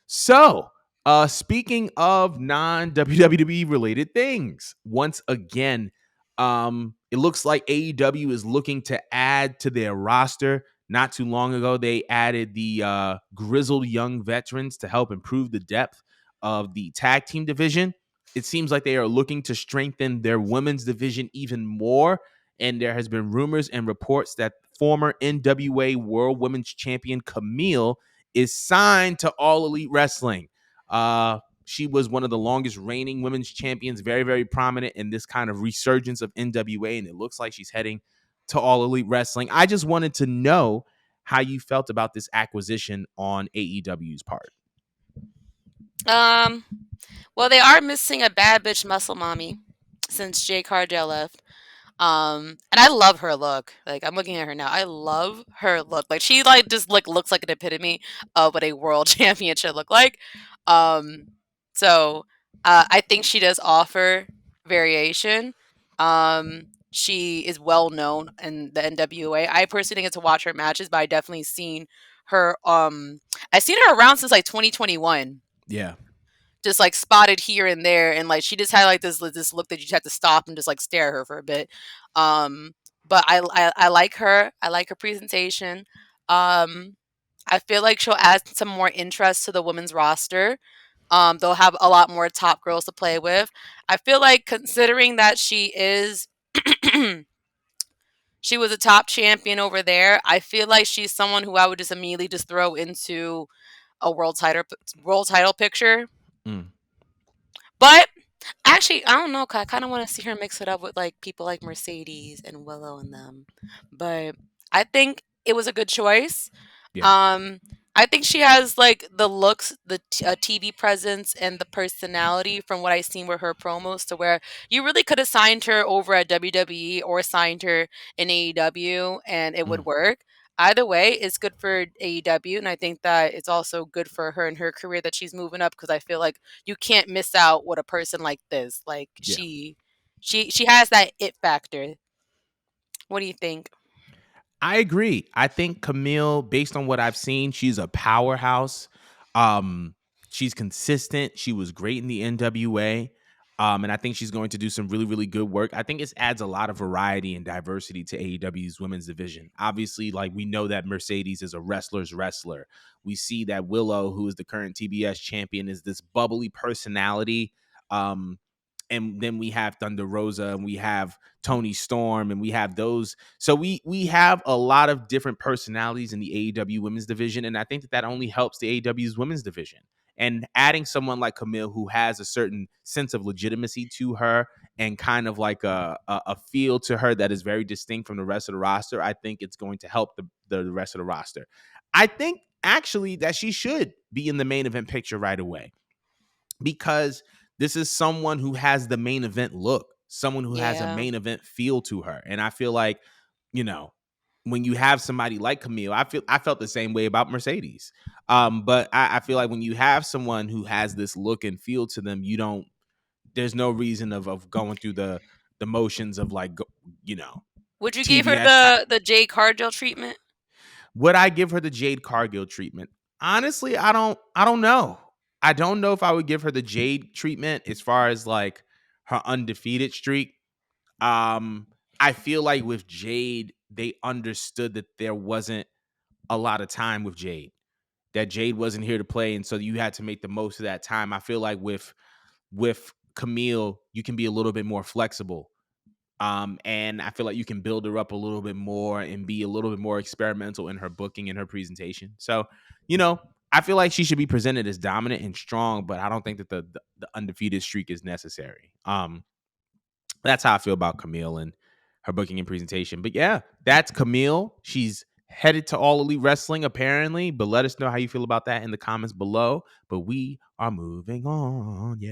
So, speaking of non-WWE related things, once again, it looks like AEW is looking to add to their roster. Not too long ago, they added the grizzled young veterans to help improve the depth of the tag team division. It seems like they are looking to strengthen their women's division even more. And there has been rumors and reports that former NWA World Women's Champion Kamille is signed to All Elite Wrestling. She was one of the longest reigning women's champions, very, very prominent in this kind of resurgence of NWA, and it looks like she's heading to All Elite Wrestling. I just wanted to know how you felt about this acquisition on AEW's part. Well, they are missing a bad bitch muscle mommy since Jay Cardell left. And I love her look. Like, I'm looking at her now. I love her look. Like, she just looks like an epitome of what a world champion should look like. Um, so I think she does offer variation. She is well known in the NWA. I personally didn't get to watch her matches, but I definitely seen her. I've seen her around since like 2021. Yeah. Just like spotted here and there, and like she just had like this look that you just have to stop and just like stare at her for a bit. Um, but I like her. I like her presentation. I feel like she'll add some more interest to the women's roster. They'll have a lot more top girls to play with. I feel like considering that she is she was a top champion over there, I feel like she's someone who I would just immediately just throw into a world title picture. Mm. But actually, I don't know. 'Cause I kind of want to see her mix it up with like people like Mercedes and Willow and them. But I think it was a good choice. Yeah. Um, I think she has like the looks, the TV presence, and the personality from what I've seen with her promos to where you really could have signed her over at WWE or signed her in AEW and it would Mm. work. Either way, it's good for AEW, and I think that it's also good for her and her career that she's moving up because I feel like you can't miss out with a person like this. Like Yeah. she has that it factor. What do you think? I agree. I think Kamille, based on what I've seen, she's a powerhouse. Um, she's consistent. She was great in the NWA. And I think she's going to do some really, really good work. I think it adds a lot of variety and diversity to AEW's women's division. Obviously, like we know that Mercedes is a wrestler's wrestler. We see that Willow, who is the current TBS champion, is this bubbly personality. And then we have Thunder Rosa and we have Tony Storm and we have those. So we have a lot of different personalities in the AEW women's division, and I think that only helps the AEW's women's division. And adding someone like Kamille who has a certain sense of legitimacy to her and kind of like a feel to her that is very distinct from the rest of the roster, I think it's going to help the rest of the roster. I think actually that she should be in the main event picture right away because this is someone who has the main event look, someone who has a Yeah. main event feel to her. And I feel like, you know, when you have somebody like Kamille, I felt the same way about Mercedes. But I feel like when you have someone who has this look and feel to them, there's no reason of going through the motions of like, Would you give her TBS. the Jade Cargill treatment? Would I give her the Jade Cargill treatment? Honestly, I don't know. I don't know if I would give her the Jade treatment as far as like her undefeated streak. Um, I feel like with Jade, they understood that there wasn't a lot of time with Jade. That Jade wasn't here to play, and so you had to make the most of that time. I feel like with Kamille, you can be a little bit more flexible. And I feel like you can build her up a little bit more and be a little bit more experimental in her booking and her presentation. So, I feel like she should be presented as dominant and strong, but I don't think that the undefeated streak is necessary. That's how I feel about Kamille and her booking and presentation. But yeah, that's Kamille. She's headed to All Elite Wrestling apparently, but let us know how you feel about that in the comments below. But we are moving on. Yeah.